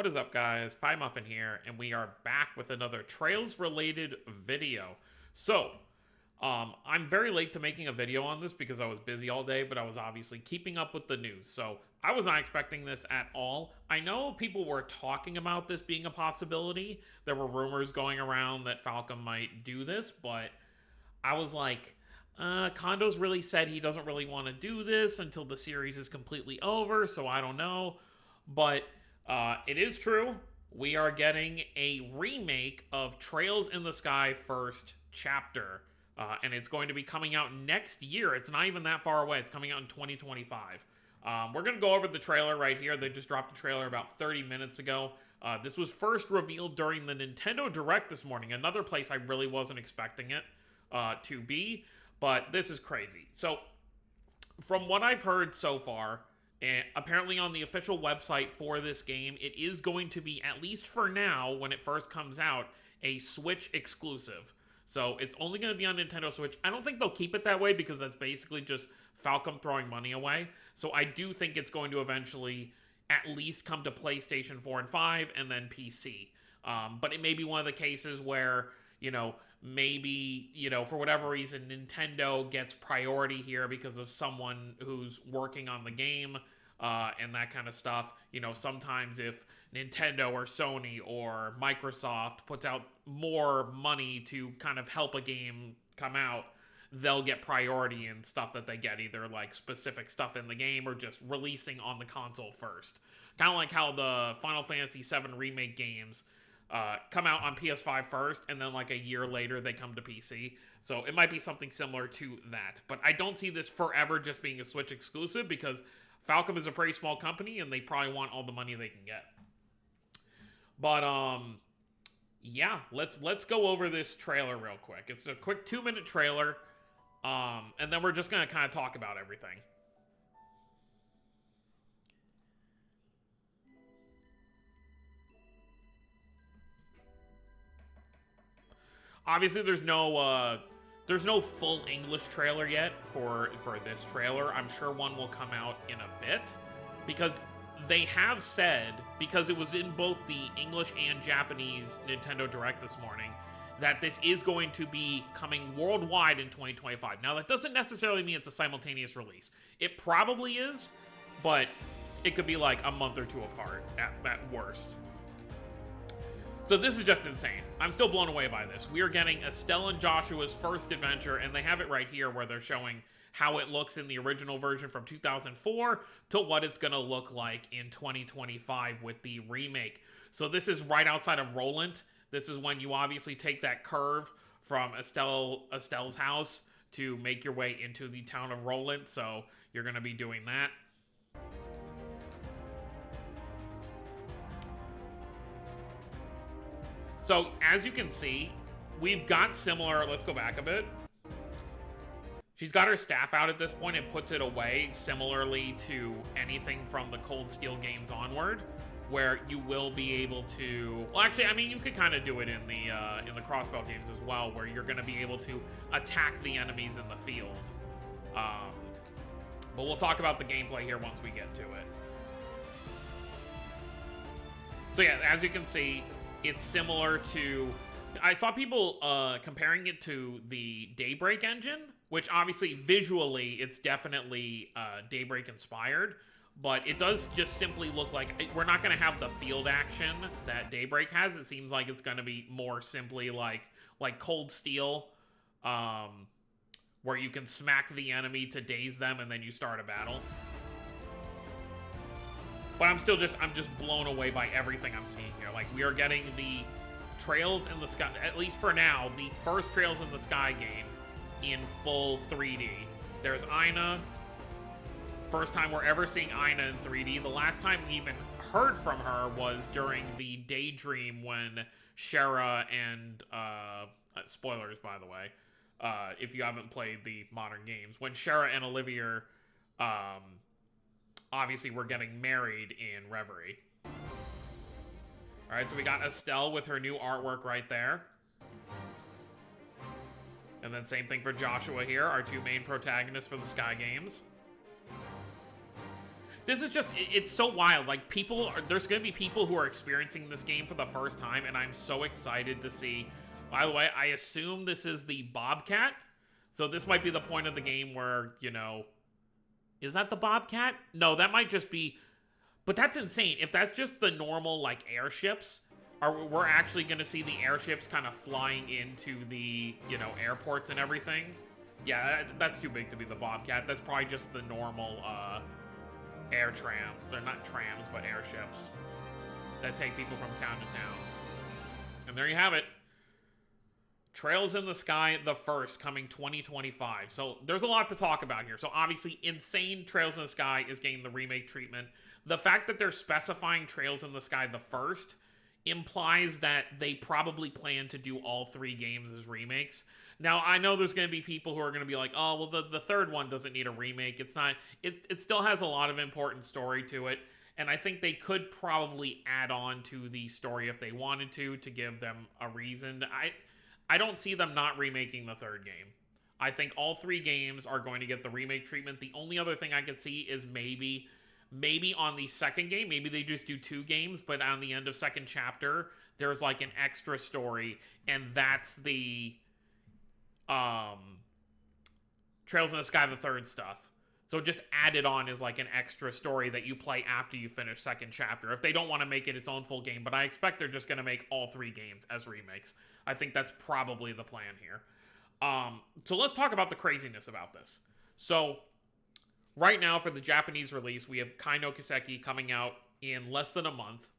What is up, guys? Pie Muffin here, and we are back with another Trails-related video. So, I'm very late to making a video on this because I was busy all day, but I was obviously keeping up with the news. So, I was not expecting this at all. I know people were talking about this being a possibility. There were rumors going around that Falcom might do this, but I was like, Kondo's really said he doesn't really want to do this until the series is completely over, so I don't know. But it is true. We are getting a remake of Trails in the Sky First Chapter. And it's going to be coming out next year. It's not even that far away. It's coming out in 2025. We're going to go over the trailer right here. They just dropped the trailer about 30 minutes ago. This was first revealed during the Nintendo Direct this morning. Another place I really wasn't expecting it to be. But this is crazy. So, from what I've heard so far, and apparently on the official website for this game, it is going to be, at least for now, when it first comes out, a Switch exclusive. So it's only going to be on Nintendo Switch. I don't think they'll keep it that way because that's basically just Falcom throwing money away. So I do think it's going to eventually at least come to PlayStation 4 and 5 and then PC. But it may be one of the cases where, maybe, for whatever reason, Nintendo gets priority here because of someone who's working on the game and that kind of stuff. Sometimes if Nintendo or Sony or Microsoft puts out more money to kind of help a game come out, they'll get priority in stuff that they get, either like specific stuff in the game or just releasing on the console first. Kind of like how the Final Fantasy VII Remake games come out on PS5 first, and then like a year later they come to PC. So it might be something similar to that. But I don't see this forever just being a Switch exclusive because Falcom is a pretty small company and they probably want all the money they can get. But yeah, let's go over this trailer real quick. It's a quick 2-minute trailer, and then we're just gonna kind of talk about everything. Obviously, there's no full English trailer yet for this trailer. I'm sure one will come out in a bit, because they have said, because it was in both the English and Japanese Nintendo Direct this morning, that this is going to be coming worldwide in 2025. Now, that doesn't necessarily mean it's a simultaneous release. It probably is, but it could be like a month or two apart at worst. So this is just insane. I'm still blown away by this. We are getting Estelle and Joshua's first adventure, and they have it right here where they're showing how it looks in the original version from 2004 to what it's going to look like in 2025 with the remake. So this is right outside of Roland. This is when you obviously take that curve from Estelle's house to make your way into the town of Roland. So you're going to be doing that. So, as you can see, we've got similar... Let's go back a bit. She's got her staff out at this point and puts it away, similarly to anything from the Cold Steel games onward, where you will be able to... Well, actually, I mean, you could kind of do it in the Crossbow games as well, where you're going to be able to attack the enemies in the field. But we'll talk about the gameplay here once we get to it. So yeah, as you can see, it's similar to... I saw people comparing it to the Daybreak engine, which obviously visually it's definitely Daybreak inspired, but it does just simply look like... We're not going to have the field action that Daybreak has. It seems like it's going to be more simply like Cold Steel, where you can smack the enemy to daze them and then you start a battle. But I'm just blown away by everything I'm seeing here. Like, we are getting the Trails in the Sky, at least for now, the first Trails in the Sky game in full 3D. There's Aina. First time we're ever seeing Aina in 3D. The last time we even heard from her was during the Daydream when Shara and... spoilers, by the way, if you haven't played the modern games. When Shara and Olivia... obviously, we're getting married in Reverie. Alright, so we got Estelle with her new artwork right there. And then same thing for Joshua here, our two main protagonists for the Sky Games. this is just, it's so wild. Like, there's going to be people who are experiencing this game for the first time, and I'm so excited to see. By the way, I assume this is the Bobcat. So this might be the point of the game where, is that the Bobcat? No, that might just be, but that's insane. If that's just the normal, like, airships, we're actually going to see the airships kind of flying into the, airports and everything. Yeah, that's too big to be the Bobcat. That's probably just the normal, air tram. They're not trams, but airships that take people from town to town. And there you have it. Trails in the Sky, the first, coming 2025. So there's a lot to talk about here. So obviously, Insane Trails in the Sky is getting the remake treatment. The fact that they're specifying Trails in the Sky the first implies that they probably plan to do all 3 games as remakes. Now, I know there's going to be people who are going to be like, oh, well, the third one doesn't need a remake. It still has a lot of important story to it. And I think they could probably add on to the story if they wanted to give them a reason. I don't see them not remaking the third game. I think all 3 games are going to get the remake treatment. The only other thing I could see is maybe on the second game, maybe they just do 2 games, but on the end of second chapter, there's like an extra story, and that's the Trails in the Sky the third stuff. So just add it on as like an extra story that you play after you finish second chapter. If they don't want to make it its own full game, but I expect they're just going to make all 3 games as remakes. I think that's probably the plan here. So let's talk about the craziness about this. So right now for the Japanese release, we have Kai no Kiseki coming out in less than a month.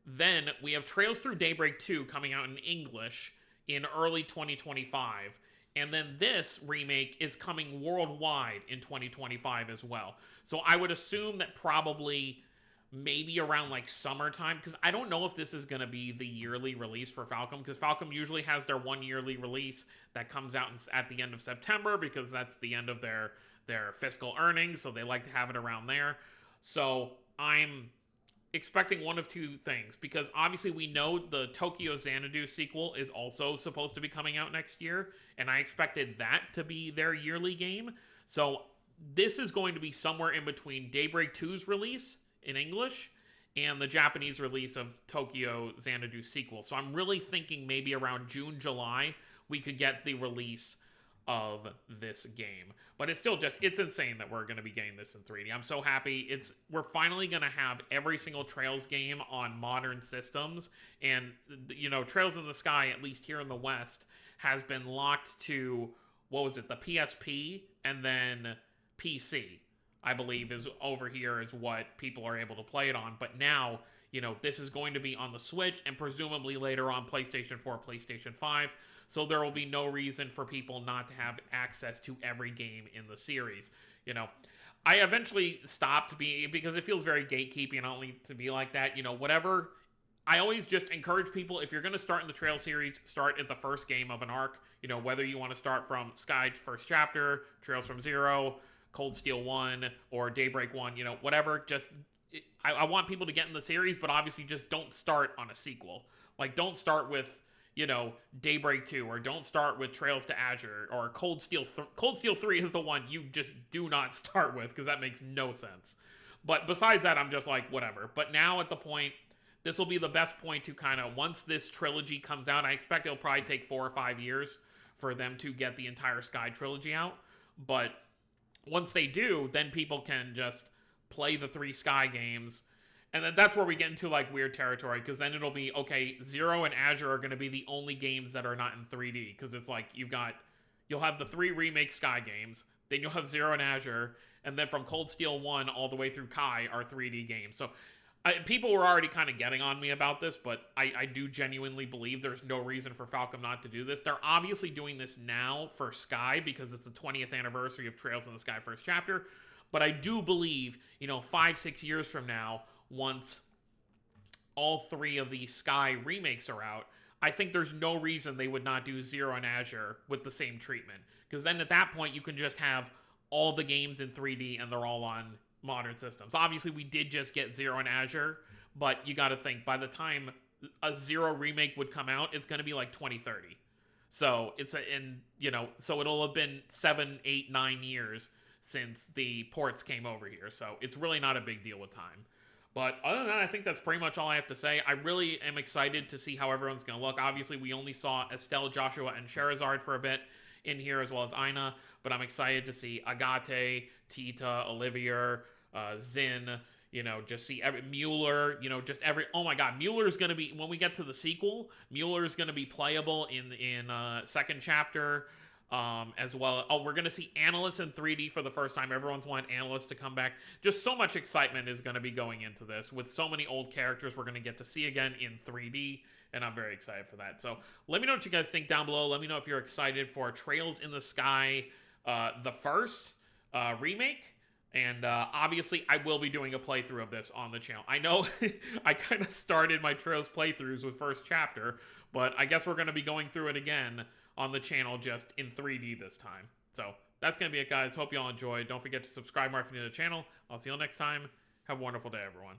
Then we have Trails Through Daybreak 2 coming out in English in early 2025. And then this remake is coming worldwide in 2025 as well. So I would assume that probably maybe around like summertime, because I don't know if this is going to be the yearly release for Falcom, because Falcom usually has their one yearly release that comes out at the end of September, because that's the end of their fiscal earnings, so they like to have it around there. So I'm expecting one of 2 things, because obviously we know the Tokyo Xanadu sequel is also supposed to be coming out next year, and I expected that to be their yearly game. So this is going to be somewhere in between Daybreak 2's release in English and the Japanese release of Tokyo Xanadu sequel. So I'm really thinking maybe around June, July, we could get the release of this game. But it's still it's insane that we're going to be getting this in 3D. I'm so happy. We're finally going to have every single Trails game on modern systems. And, Trails in the Sky, at least here in the West, has been locked to, what was it, the PSP and then PC, I believe, is over here is what people are able to play it on. But now, this is going to be on the Switch and presumably later on PlayStation 4, PlayStation 5. So there will be no reason for people not to have access to every game in the series. I eventually stopped because it feels very gatekeeping, and I don't need to be like that. Whatever. I always just encourage people, if you're going to start in the Trail series, start at the first game of an arc. Whether you want to start from Sky first chapter, Trails from Zero, Cold Steel 1, or Daybreak 1, whatever. I want people to get in the series, but obviously just don't start on a sequel. Like, don't start with, Daybreak 2, or don't start with Trails to Azure, or Cold Steel 3 is the one you just do not start with, because that makes no sense. But besides that, I'm just like, whatever. But now at the point, this will be the best point to kind of, once this trilogy comes out, I expect it'll probably take 4 or 5 years for them to get the entire Sky trilogy out. But once they do, then people can just play the 3 Sky games. And then that's where we get into like weird territory, because then it'll be, okay, Zero and Azure are going to be the only games that are not in 3D, because it's like you'll have the 3 remake Sky games, then you'll have Zero and Azure, and then from Cold Steel 1 all the way through Kai are 3D games. So people were already kind of getting on me about this, but I do genuinely believe there's no reason for Falcom not to do this. They're obviously doing this now for Sky because it's the 20th anniversary of Trails in the Sky first chapter, but I do believe, 5-6 years from now, once all 3 of the Sky remakes are out, I think there's no reason they would not do Zero and Azure with the same treatment. Because then at that point, you can just have all the games in 3D and they're all on modern systems. Obviously, we did just get Zero and Azure, but you got to think, by the time a Zero remake would come out, it's going to be like 2030. So so it'll have been 7, 8, 9 years since the ports came over here. So it's really not a big deal with time. But other than that, I think that's pretty much all I have to say. I really am excited to see how everyone's going to look. Obviously, we only saw Estelle, Joshua, and Sherazard for a bit in here, as well as Aina. But I'm excited to see Agate, Tita, Olivia, Zin, just see Mueller, oh my god, Mueller's going to be, when we get to the sequel, Mueller's going to be playable in second chapter. As well. Oh, we're going to see Analysts in 3D for the first time. Everyone's wanted Analysts to come back. Just so much excitement is going to be going into this. With so many old characters we're going to get to see again in 3D, and I'm very excited for that. So let me know what you guys think down below. Let me know if you're excited for Trails in the Sky, the first remake. And obviously, I will be doing a playthrough of this on the channel. I know I kind of started my Trails playthroughs with first chapter, but I guess we're going to be going through it again on the channel, just in 3D this time. So that's going to be it, guys. Hope you all enjoyed. Don't forget to subscribe if you're new to the channel. I'll see you all next time. Have a wonderful day, everyone.